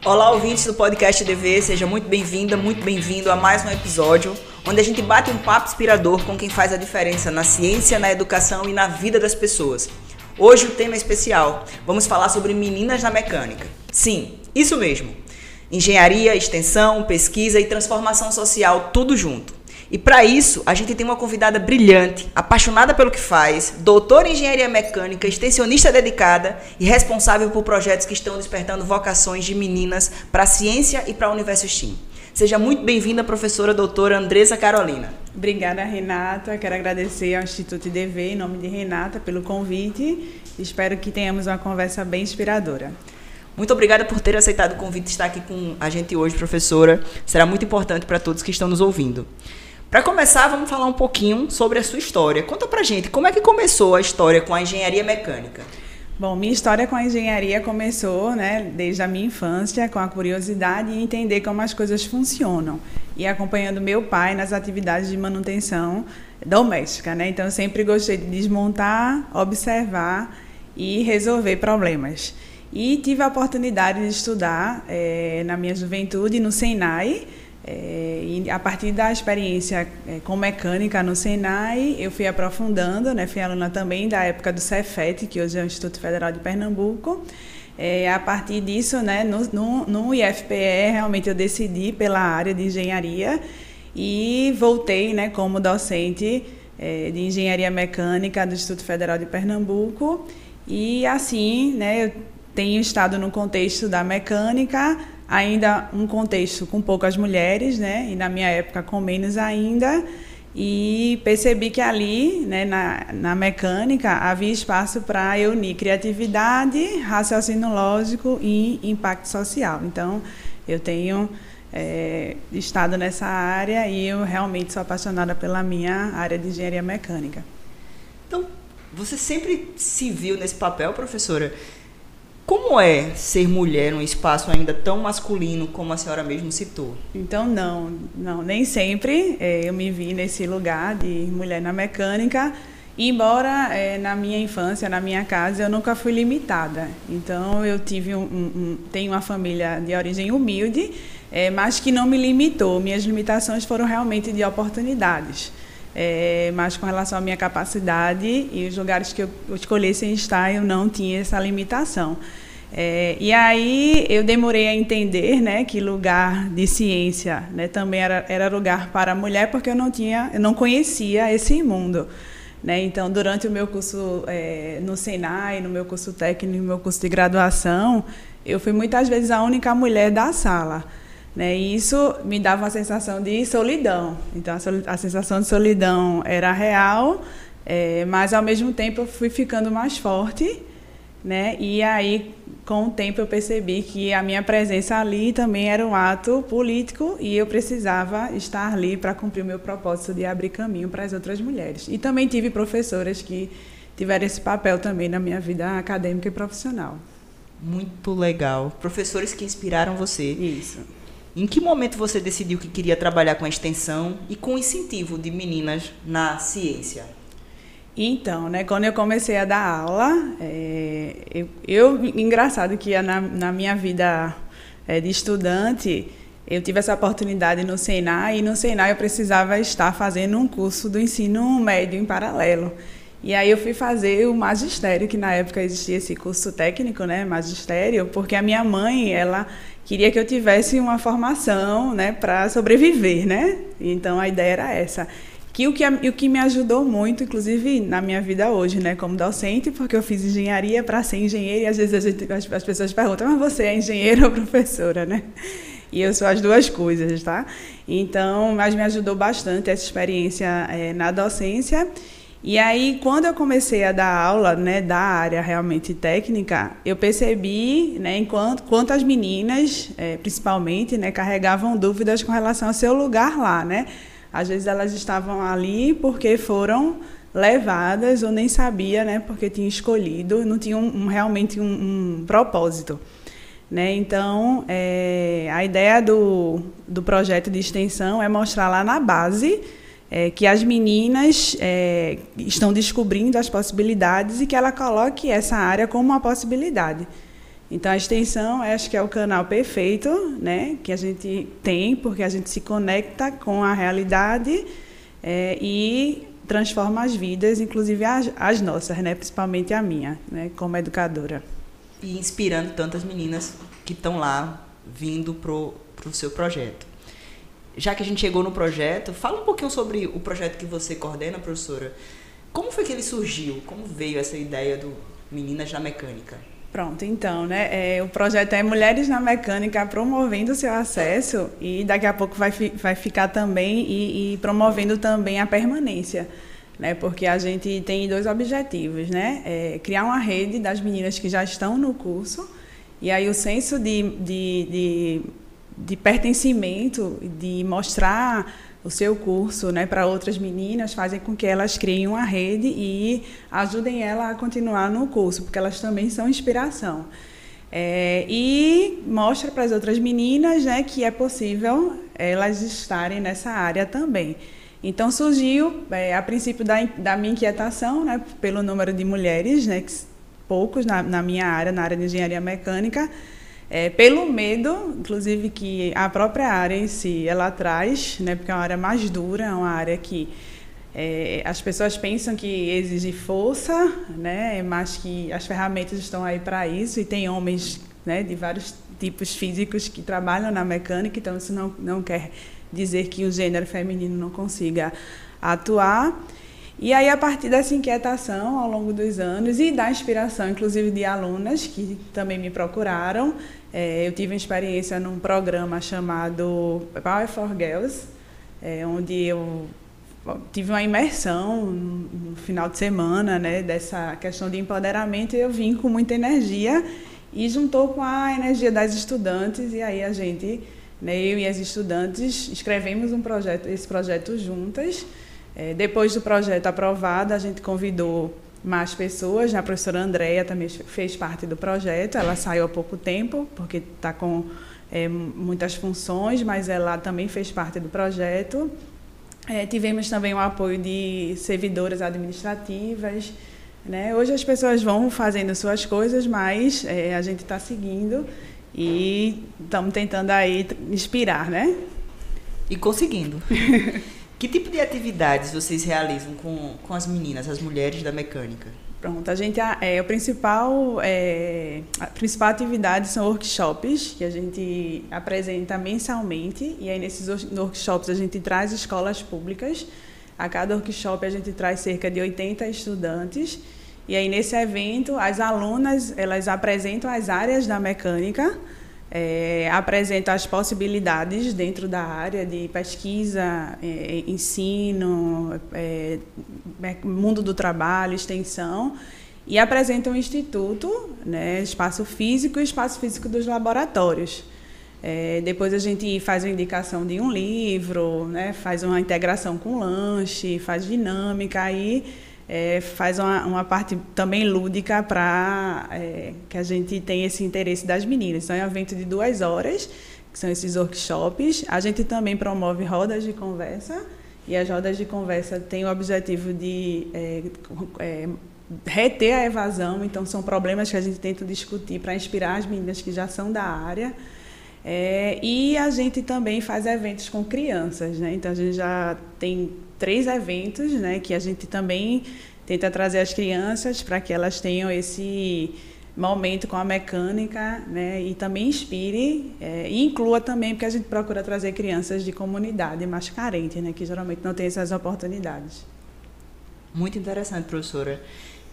Olá, ouvintes do Podcast DV, seja muito bem-vinda, muito bem-vindo a mais um episódio onde a gente bate um papo inspirador com quem faz a diferença na ciência, na educação e na vida das pessoas. Hoje o tema é especial, vamos falar sobre meninas na mecânica. Sim, isso mesmo. Engenharia, extensão, pesquisa e transformação social, tudo junto. E para isso, a gente tem uma convidada brilhante, apaixonada pelo que faz, doutora em engenharia mecânica, extensionista dedicada e responsável por projetos que estão despertando vocações de meninas para a ciência e para o universo STEAM. Seja muito bem-vinda, professora doutora Andressa Carolina. Obrigada, Renata. Quero agradecer ao Instituto DV, em nome de Renata, pelo convite. Espero que tenhamos uma conversa bem inspiradora. Muito obrigada por ter aceitado o convite de estar aqui com a gente hoje, professora. Será muito importante para todos que estão nos ouvindo. Para começar, vamos falar um pouquinho sobre a sua história. Conta pra gente, como é que começou a história com a engenharia mecânica? Bom, minha história com a engenharia começou, desde a minha infância, com a curiosidade e entender como as coisas funcionam. E acompanhando meu pai nas atividades de manutenção doméstica, Então, eu sempre gostei de desmontar, observar e resolver problemas. E tive a oportunidade de estudar na minha juventude no Senai. E a partir da experiência com mecânica no Senai, eu fui aprofundando, fui aluna também da época do Cefet, que hoje é o Instituto Federal de Pernambuco. A partir disso, no IFPE, realmente eu decidi pela área de engenharia e voltei como docente de engenharia mecânica do Instituto Federal de Pernambuco. E assim, eu tenho estado no contexto da mecânica, ainda um contexto com poucas mulheres, e na minha época com menos ainda, e percebi que ali, na mecânica, havia espaço para eu unir criatividade, raciocínio lógico e impacto social. Então, eu tenho estado nessa área e eu realmente sou apaixonada pela minha área de engenharia mecânica. Então, você sempre se viu nesse papel, professora? Como é ser mulher num espaço ainda tão masculino como a senhora mesmo citou? Então, não, nem sempre eu me vi nesse lugar de mulher na mecânica, embora na minha infância, na minha casa, eu nunca fui limitada. Então, eu tive tenho uma família de origem humilde, mas que não me limitou. Minhas limitações foram realmente de oportunidades. Mas com relação à minha capacidade e os lugares que eu escolhesse estar, eu não tinha essa limitação. E aí eu demorei a entender que lugar de ciência também era lugar para a mulher, porque eu não conhecia esse mundo. Então, durante o meu curso no Senai, no meu curso técnico, no meu curso de graduação, eu fui muitas vezes a única mulher da sala. E isso me dava uma sensação de solidão. Então, a sensação de solidão era real, mas, ao mesmo tempo, eu fui ficando mais forte. E aí, com o tempo, eu percebi que a minha presença ali também era um ato político e eu precisava estar ali para cumprir o meu propósito de abrir caminho para as outras mulheres. E também tive professoras que tiveram esse papel também na minha vida acadêmica e profissional. Muito legal. Professores que inspiraram você. Isso. Em que momento você decidiu que queria trabalhar com a extensão e com o incentivo de meninas na ciência? Então, quando eu comecei a dar aula, engraçado que na minha vida de estudante, eu tive essa oportunidade no Senai, e no Senai eu precisava estar fazendo um curso do ensino médio em paralelo. E aí eu fui fazer o magistério, que na época existia esse curso técnico, magistério, porque a minha mãe, ela queria que eu tivesse uma formação, para sobreviver, Então a ideia era essa. O que me ajudou muito, inclusive na minha vida hoje, como docente, porque eu fiz engenharia para ser engenheira, e às vezes as pessoas perguntam, mas você é engenheira ou professora, E eu sou as duas coisas, tá? Então, mas me ajudou bastante essa experiência na docência. E aí, quando eu comecei a dar aula, da área realmente técnica, eu percebi, enquanto as meninas, principalmente, carregavam dúvidas com relação ao seu lugar lá, Às vezes elas estavam ali porque foram levadas ou nem sabia, porque tinham escolhido, não tinham realmente um propósito. Então, a ideia do projeto de extensão é mostrar lá na base que as meninas estão descobrindo as possibilidades e que ela coloque essa área como uma possibilidade. Então, a extensão, acho que é o canal perfeito, né, que a gente tem, porque a gente se conecta com a realidade e transforma as vidas, inclusive as nossas, né, principalmente a minha, né, como educadora. E inspirando tantas meninas que estão lá vindo pro seu projeto. Já que a gente chegou no projeto, fala um pouquinho sobre o projeto que você coordena, professora. Como foi que ele surgiu? Como veio essa ideia do Meninas na Mecânica? Pronto, então, né, o projeto é Mulheres na Mecânica promovendo o seu acesso e daqui a pouco vai ficar também e promovendo também a permanência, né, porque a gente tem 2 objetivos, né, criar uma rede das meninas que já estão no curso e aí o senso de pertencimento, de mostrar o seu curso, né, para outras meninas, fazem com que elas criem uma rede e ajudem ela a continuar no curso, porque elas também são inspiração. E mostra para as outras meninas, né, que é possível elas estarem nessa área também. Então surgiu, a princípio da minha inquietação, né, pelo número de mulheres, né, poucos na minha área, na área de engenharia mecânica, pelo medo, inclusive, que a própria área em si ela traz, né, porque é uma área mais dura, é uma área que as pessoas pensam que exige força, né, mas que as ferramentas estão aí para isso, e tem homens, né, de vários tipos físicos que trabalham na mecânica, então isso não quer dizer que o gênero feminino não consiga atuar. E aí, a partir dessa inquietação, ao longo dos anos, e da inspiração, inclusive, de alunas que também me procuraram, eu tive uma experiência num programa chamado Power for Girls, onde eu tive uma imersão no final de semana, né, dessa questão de empoderamento, e eu vim com muita energia e juntou com a energia das estudantes, e aí a gente, né, eu e as estudantes, escrevemos esse projeto juntas. Depois do projeto aprovado, a gente convidou mais pessoas, a professora Andréia também fez parte do projeto, ela saiu há pouco tempo, porque está com muitas funções, mas ela também fez parte do projeto. Tivemos também o apoio de servidoras administrativas, né? Hoje as pessoas vão fazendo suas coisas, mas a gente está seguindo e estamos tentando aí inspirar, né? E conseguindo. Que tipo de atividades vocês realizam com as meninas, as mulheres da mecânica? Pronto, a principal atividade são workshops que a gente apresenta mensalmente, e aí nesses workshops a gente traz escolas públicas. A cada workshop a gente traz cerca de 80 estudantes, e aí nesse evento as alunas elas apresentam as áreas da mecânica, apresenta as possibilidades dentro da área de pesquisa, ensino, mundo do trabalho, extensão, e apresenta um instituto, né, espaço físico e espaço físico dos laboratórios. Depois a gente faz a indicação de um livro, né, faz uma integração com lanche, faz dinâmica, aí faz uma parte também lúdica para que a gente tenha esse interesse das meninas. Então, é um evento de 2 horas, que são esses workshops. A gente também promove rodas de conversa, e as rodas de conversa têm o objetivo de reter a evasão. Então, são problemas que a gente tenta discutir para inspirar as meninas que já são da área. E a gente também faz eventos com crianças, né? Então, a gente já tem 3 eventos, né, que a gente também tenta trazer as crianças para que elas tenham esse momento com a mecânica, né, e também inspire e inclua também, porque a gente procura trazer crianças de comunidade mais carentes, né, que geralmente não têm essas oportunidades. Muito interessante, professora.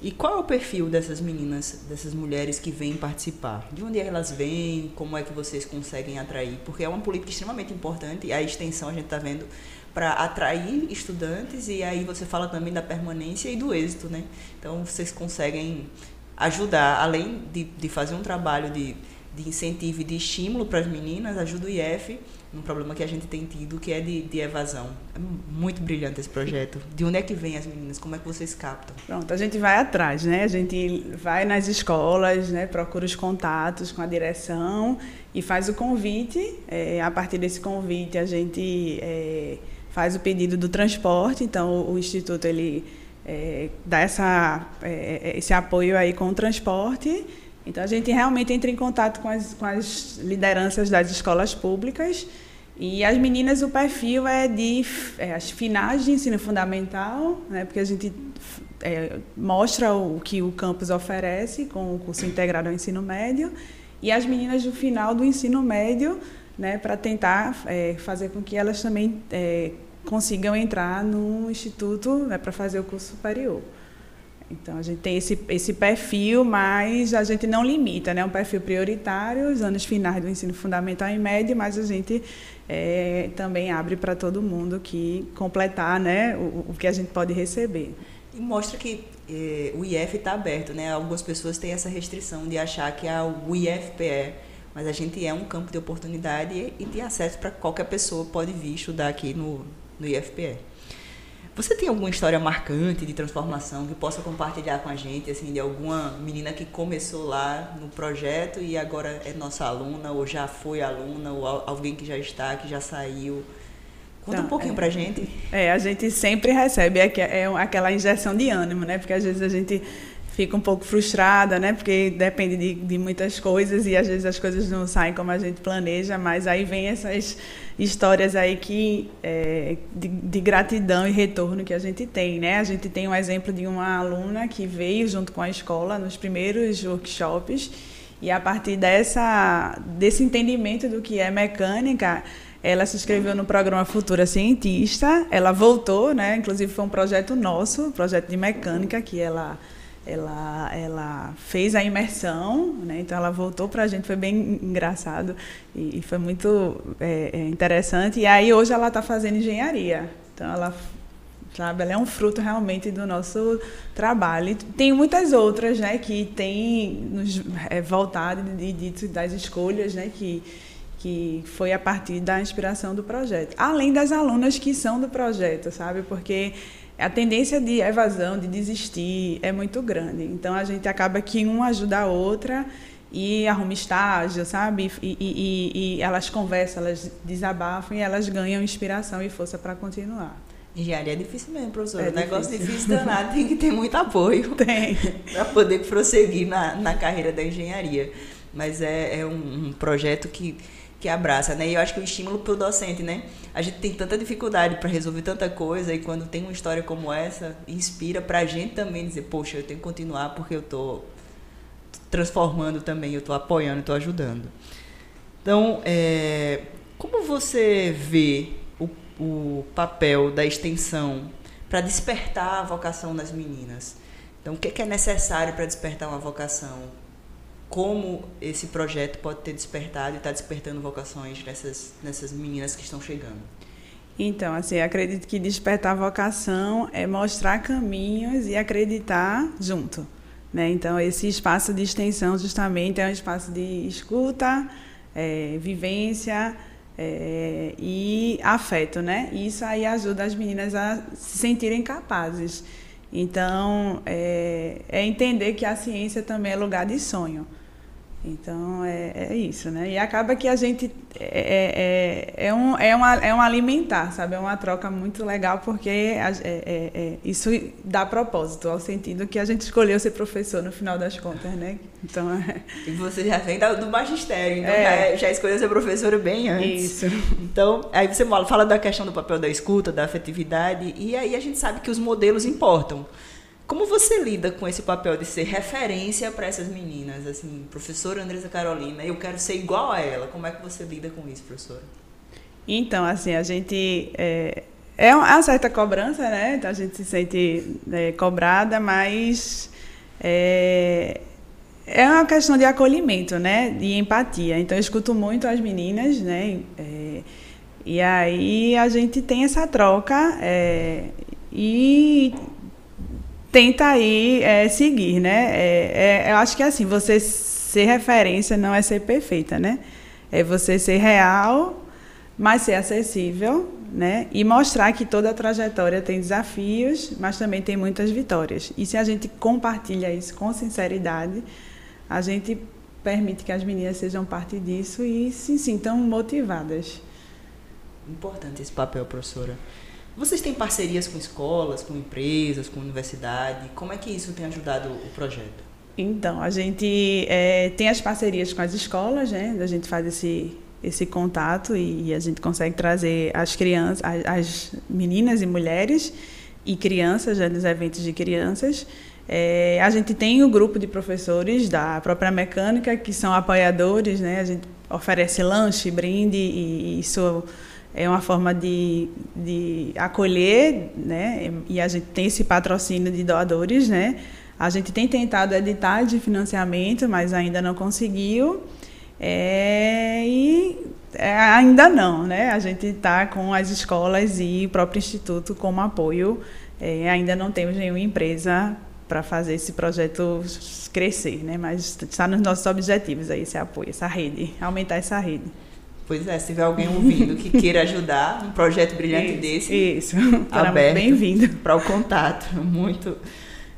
E qual é o perfil dessas meninas, dessas mulheres que vêm participar? De onde elas vêm? Como é que vocês conseguem atrair? Porque é uma política extremamente importante, e a extensão a gente está vendo para atrair estudantes, e aí você fala também da permanência e do êxito, né? Então, vocês conseguem ajudar, além de fazer um trabalho de incentivo e de estímulo para as meninas, ajuda o IF num problema que a gente tem tido, que é de evasão. É muito brilhante esse projeto. De onde é que vem as meninas? Como é que vocês captam? Pronto, a gente vai atrás, né? A gente vai nas escolas, né? Procura os contatos com a direção e faz o convite. A partir desse convite, a gente faz o pedido do transporte. Então, o Instituto ele dá esse apoio aí com o transporte. Então, a gente realmente entra em contato com as lideranças das escolas públicas. E as meninas, o perfil é de as finais de ensino fundamental, né, porque a gente mostra o que o campus oferece com o curso integrado ao ensino médio, e as meninas do final do ensino médio, né, para tentar fazer com que elas também consigam entrar no instituto, né, para fazer o curso superior. Então, a gente tem esse perfil, mas a gente não limita, né? É um perfil prioritário, os anos finais do ensino fundamental e médio, mas a gente também abre para todo mundo que completar, né, o que a gente pode receber. E mostra que o IF está aberto, né? Algumas pessoas têm essa restrição de achar que é o IFPE, mas a gente é um campo de oportunidade e de acesso para qualquer pessoa pode vir estudar aqui no IFPE. Você tem alguma história marcante de transformação que possa compartilhar com a gente, assim, de alguma menina que começou lá no projeto e agora é nossa aluna, ou já foi aluna, ou alguém que já está, que já saiu? Conta um pouquinho pra gente. A gente sempre recebe aquela injeção de ânimo, né? Porque às vezes a gente fica um pouco frustrada, né? Porque depende de muitas coisas e às vezes as coisas não saem como a gente planeja, mas aí vem essas histórias aí de gratidão e retorno que a gente tem, né? A gente tem um exemplo de uma aluna que veio junto com a escola nos primeiros workshops e a partir desse entendimento do que é mecânica, ela se inscreveu no programa Futura Cientista, ela voltou, né? Inclusive foi um projeto nosso, projeto de mecânica, que ela fez a imersão, né? Então ela voltou para a gente, foi bem engraçado e foi muito interessante. E aí hoje ela está fazendo engenharia, então ela é um fruto realmente do nosso trabalho. E tem muitas outras, né, que têm nos voltado das escolhas, né, que foi a partir da inspiração do projeto. Além das alunas que são do projeto, sabe? Porque a tendência de evasão, de desistir, é muito grande. Então, a gente acaba que uma ajuda a outra e arruma estágio, sabe? E elas conversam, elas desabafam e elas ganham inspiração e força para continuar. Engenharia é difícil mesmo, professora. Negócio difícil danado, tem que ter muito apoio. Tem. Para poder prosseguir na carreira da engenharia. Mas é um projeto que abraça, né? E eu acho que o estímulo para o docente, né? A gente tem tanta dificuldade para resolver tanta coisa e quando tem uma história como essa, inspira para a gente também dizer, poxa, eu tenho que continuar porque eu estou transformando também, eu estou apoiando, estou ajudando. Então, como você vê o papel da extensão para despertar a vocação nas meninas? Então, o que é necessário para despertar uma vocação? Como esse projeto pode ter despertado e está despertando vocações nessas meninas que estão chegando? Então, assim, acredito que despertar a vocação é mostrar caminhos e acreditar junto, né? Então, esse espaço de extensão justamente é um espaço de escuta, vivência e afeto, né? E isso aí ajuda as meninas a se sentirem capazes. Então, entender que a ciência também é lugar de sonho. Então, é isso, né? E acaba que a gente é um alimentar, sabe? É uma troca muito legal, porque isso dá propósito, ao sentido que a gente escolheu ser professor, no final das contas, né? Então, E você já vem do magistério, então já escolheu ser professora bem antes. Isso. Então, aí você fala da questão do papel da escuta, da afetividade, e aí a gente sabe que os modelos importam. Como você lida com esse papel de ser referência para essas meninas? Assim, professora Andressa Carolina, eu quero ser igual a ela. Como é que você lida com isso, professora? Então, assim, a gente... É uma certa cobrança, né? Então, a gente se sente cobrada, mas é uma questão de acolhimento, né? De empatia. Então, eu escuto muito as meninas, né? E aí a gente tem essa troca e tenta aí seguir, né? Eu acho que assim, você ser referência não é ser perfeita, né? É você ser real, mas ser acessível, né? E mostrar que toda a trajetória tem desafios, mas também tem muitas vitórias. E se a gente compartilha isso com sinceridade, a gente permite que as meninas sejam parte disso e se sintam motivadas. Importante esse papel, professora. Vocês têm parcerias com escolas, com empresas, com universidade? Como é que isso tem ajudado o projeto? Então, a gente tem as parcerias com as escolas, né? A gente faz esse contato e a gente consegue trazer as crianças, as meninas e mulheres e crianças, né, nos eventos de crianças. A gente tem o grupo de professores da própria mecânica que são apoiadores, né? A gente oferece lanche, brinde e isso é uma forma de acolher, né? E a gente tem esse patrocínio de doadores, né? A gente tem tentado editais de financiamento, mas ainda não conseguiu. Ainda não, né? A gente está com as escolas e o próprio Instituto como apoio. Ainda não temos nenhuma empresa para fazer esse projeto crescer, né? Mas está nos nossos objetivos aí, esse apoio, essa rede, aumentar essa rede. Pois é, se tiver alguém ouvindo que queira ajudar um projeto brilhante desse, isso. Aberto, bem-vindo para o contato, muito.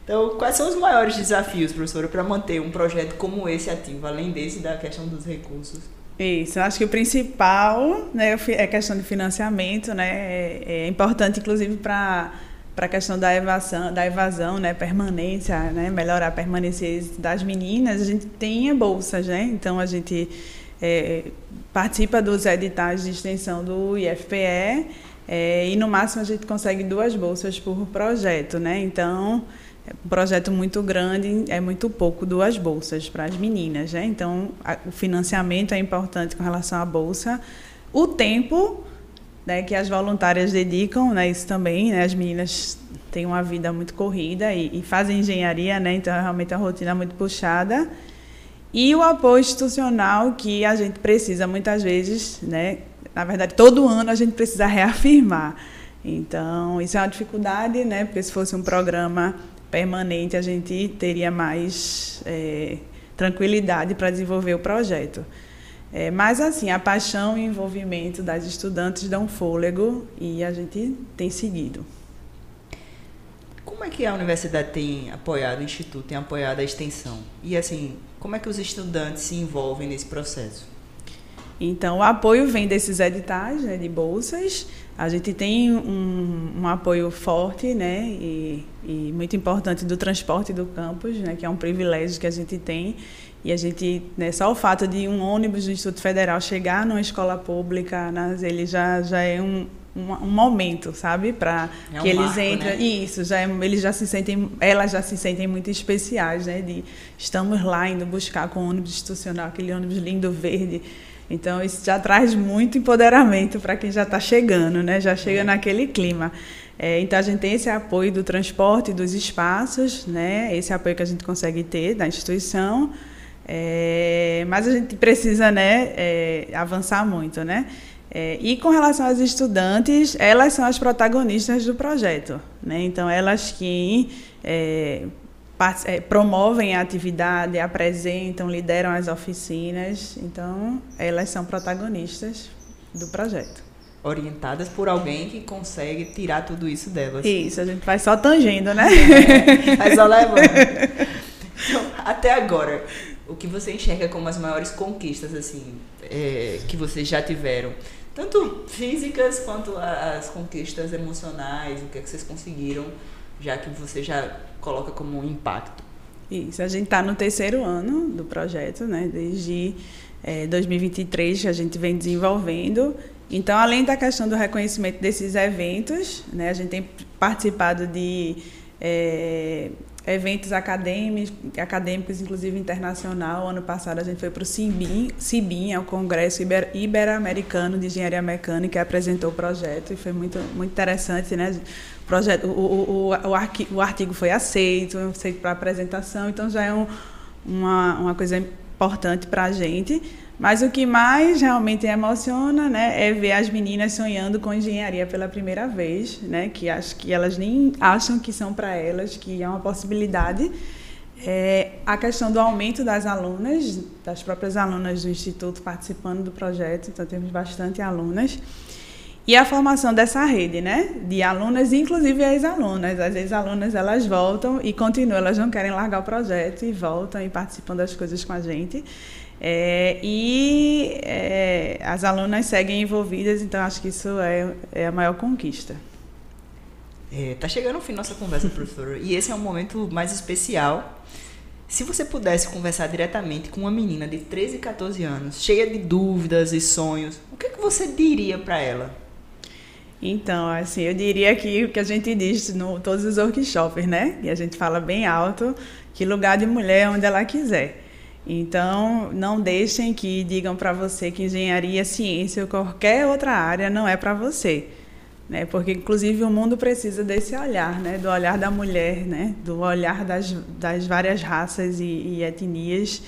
Então, quais são os maiores desafios, professora, para manter um projeto como esse ativo, além desse da questão dos recursos? Isso, eu acho que o principal, né, é a questão de financiamento, né? É importante, inclusive, para a questão da evasão, né, permanência, né, melhorar a permanência das meninas. A gente tem bolsas, né? Então, a gente participa dos editais de extensão do IFPE e, no máximo, a gente consegue 2 bolsas por projeto, né? Então, um projeto muito grande, é muito pouco 2 bolsas para as meninas, né? Então, o financiamento é importante com relação à bolsa. O tempo, né, que as voluntárias dedicam, né, isso também, né? As meninas têm uma vida muito corrida e fazem engenharia, né? Então, realmente é uma rotina muito puxada. E o apoio institucional que a gente precisa muitas vezes, né? Na verdade, todo ano a gente precisa reafirmar. Então, isso é uma dificuldade, né? Porque se fosse um programa permanente, a gente teria mais tranquilidade para desenvolver o projeto. Mas, assim, a paixão e o envolvimento das estudantes dão fôlego e a gente tem seguido. Como é que a universidade tem apoiado, o Instituto tem apoiado a extensão? E, assim, como é que os estudantes se envolvem nesse processo? Então, o apoio vem desses editais, né, de bolsas. A gente tem um apoio forte, né, e muito importante do transporte do campus, né, que é um privilégio que a gente tem. E a gente, né, só o fato de um ônibus do Instituto Federal chegar numa escola pública, ele já é um momento, sabe, para que eles entrem. Né? Isso, elas já se sentem muito especiais, né, de estamos lá indo buscar com o ônibus institucional, aquele ônibus lindo verde. Então, isso já traz muito empoderamento para quem já está chegando, né? Já chega naquele clima. Então, a gente tem esse apoio do transporte, dos espaços, né? Esse apoio que a gente consegue ter da instituição. Mas a gente precisa, né, avançar muito, né? E com relação às estudantes, elas são as protagonistas do projeto, né? Então, elas que promovem a atividade, apresentam, lideram as oficinas. Então, elas são protagonistas do projeto. Orientadas por alguém que consegue tirar tudo isso delas. Isso, a gente vai só tangendo, né? Vai só levando. Então, até agora, o que você enxerga como as maiores conquistas, assim, que vocês já tiveram? Tanto físicas quanto as conquistas emocionais, o que é que vocês conseguiram, já que você já coloca como impacto? Isso, a gente está no 3º ano do projeto, né? Desde 2023 que a gente vem desenvolvendo. Então, além da questão do reconhecimento desses eventos, né, a gente tem participado de eventos acadêmicos, inclusive internacional. Ano passado a gente foi para o CIBIM, é o Congresso Ibero-Americano de Engenharia Mecânica, e apresentou o projeto, e foi muito, muito interessante, né? O artigo foi aceito para apresentação, então já é uma coisa importante para a gente. Mas o que mais realmente emociona, né, é ver as meninas sonhando com engenharia pela primeira vez, né, que acho que elas nem acham que são para elas, que é uma possibilidade. A questão do aumento das alunas, das próprias alunas do Instituto participando do projeto, então temos bastante alunas. E a formação dessa rede, né, de alunas, inclusive ex-alunas. As ex-alunas, elas voltam e continuam, elas não querem largar o projeto e voltam e participam das coisas com a gente. As alunas seguem envolvidas, então acho que isso é a maior conquista. Tá chegando o fim da nossa conversa, professora, e esse é um momento mais especial, Se você pudesse conversar diretamente com uma menina de 13, 14 anos, cheia de dúvidas e sonhos, o que você diria para ela? Então, assim, eu diria que o que a gente diz em todos os workshops, né? E a gente fala bem alto, que lugar de mulher é onde ela quiser. Então, não deixem que digam para você que engenharia, ciência ou qualquer outra área não é para você. Né? Porque, inclusive, o mundo precisa desse olhar, né? Do olhar da mulher, né? Do olhar das várias raças e etnias.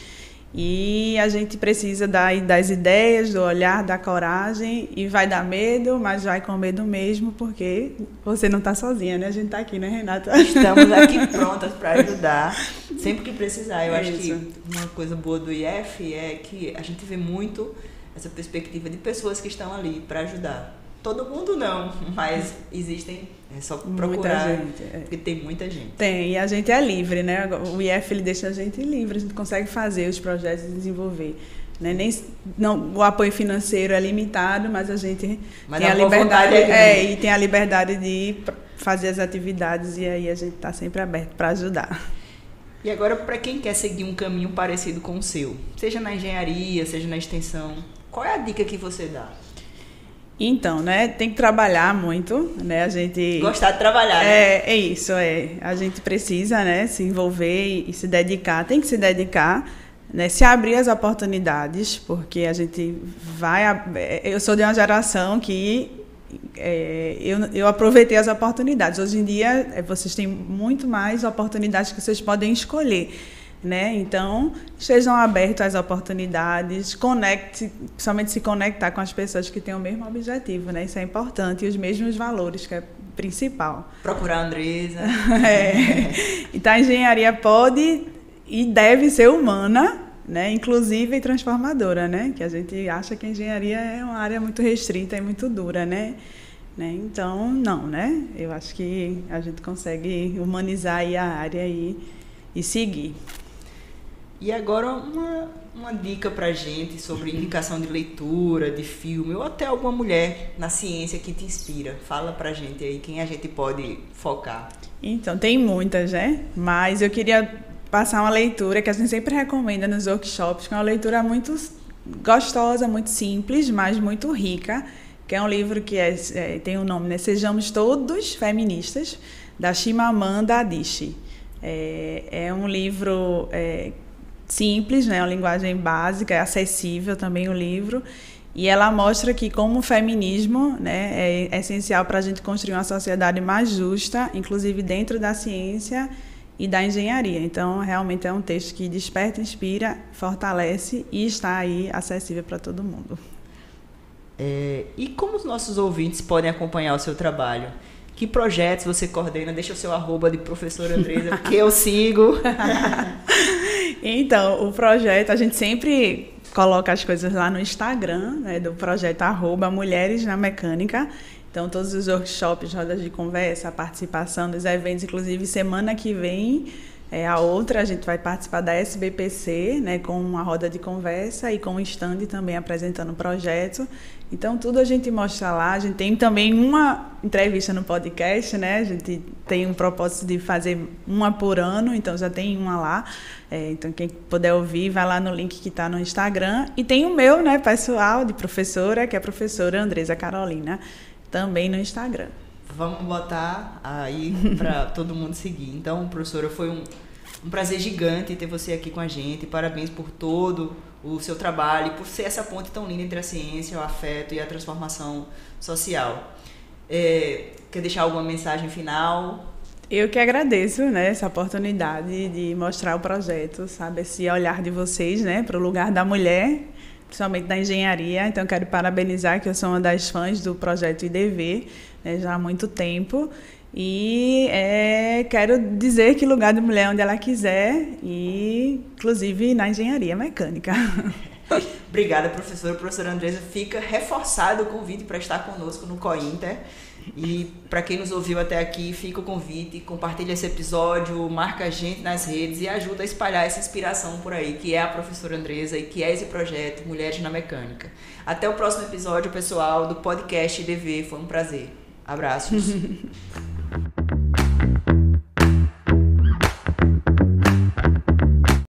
E a gente precisa das ideias, do olhar, da coragem, e vai dar medo, mas vai com medo mesmo, porque você não está sozinha, né? A gente está aqui, né, Renata? Estamos aqui prontas para ajudar, sempre que precisar. Eu acho que uma coisa boa do IF é que a gente vê muito essa perspectiva de pessoas que estão ali para ajudar. Todo mundo não, mas existem, é só procurar, muita gente, porque tem muita gente. Tem, e a gente é livre, né? O IF ele deixa a gente livre, a gente consegue fazer os projetos e desenvolver. Né? O apoio financeiro é limitado, mas a gente tem a liberdade, e tem a liberdade de fazer as atividades, e aí a gente está sempre aberto para ajudar. E agora, para quem quer seguir um caminho parecido com o seu, seja na engenharia, seja na extensão, qual é a dica que você dá? Então, né, tem que trabalhar muito, né, a gente... Gostar de trabalhar, né? É isso, a gente precisa, né, se envolver e se dedicar, tem que se dedicar, né, se abrir as oportunidades, porque a gente vai... Eu sou de uma geração que eu aproveitei as oportunidades. Hoje em dia, vocês têm muito mais oportunidades que vocês podem escolher. Né? Então, estejam abertos às oportunidades, somente se conectar com as pessoas que têm o mesmo objetivo, né? Isso é importante, e os mesmos valores, que é principal. Procurar a Andresa. Então, a engenharia pode e deve ser humana, né? Inclusiva e transformadora, né? Que a gente acha que a engenharia é uma área muito restrita e muito dura, né? Então, não, né? Eu acho que a gente consegue humanizar aí a área e seguir. E agora uma dica pra gente sobre indicação de leitura, de filme, ou até alguma mulher na ciência que te inspira. Fala pra gente aí quem a gente pode focar. Então, tem muitas, né? Mas eu queria passar uma leitura que a gente sempre recomenda nos workshops, que é uma leitura muito gostosa, muito simples, mas muito rica, que é um livro que tem o nome, né? Sejamos Todos Feministas, da Chimamanda Adichie. É um livro simples, né? Uma linguagem básica, é acessível também o livro, e ela mostra que como o feminismo, né, é essencial para a gente construir uma sociedade mais justa, inclusive dentro da ciência e da engenharia. Então, realmente é um texto que desperta, inspira, fortalece e está aí acessível para todo mundo. E como os nossos ouvintes podem acompanhar o seu trabalho? Que projetos você coordena? Deixa o seu @, de professora Andresa, que eu sigo. Então, o projeto, a gente sempre coloca as coisas lá no Instagram, né, do projeto @Mulheres na Mecânica. Então, todos os workshops, rodas de conversa, a participação dos eventos, inclusive semana que vem, a gente vai participar da SBPC, né, com uma roda de conversa e com um stand também apresentando o projeto. Então, tudo a gente mostra lá. A gente tem também uma entrevista no podcast, né? A gente tem um propósito de fazer uma por ano, então já tem uma lá. Então, quem puder ouvir, vai lá no link que está no Instagram. E tem o meu, né, pessoal, de professora, que é a professora Andresa Carolina, também no Instagram. Vamos botar aí para todo mundo seguir. Então, professora, foi um prazer gigante ter você aqui com a gente. Parabéns por todo o seu trabalho e por ser essa ponte tão linda entre a ciência, o afeto e a transformação social. Quer deixar alguma mensagem final? Eu que agradeço, né, essa oportunidade de mostrar o projeto, sabe, esse olhar de vocês, né, para o lugar da mulher, principalmente da engenharia. Então, quero parabenizar, que eu sou uma das fãs do projeto IDV, né, já há muito tempo. E quero dizer que lugar de mulher é onde ela quiser, e inclusive na engenharia mecânica. Obrigada, professora. Professora Andresa, fica reforçado o convite para estar conosco no COINTER. E para quem nos ouviu até aqui, fica o convite, compartilha esse episódio, marca a gente nas redes e ajuda a espalhar essa inspiração por aí, que é a professora Andresa e que é esse projeto Mulheres na Mecânica. Até o próximo episódio, pessoal, do podcast IDV. Foi um prazer. Abraços.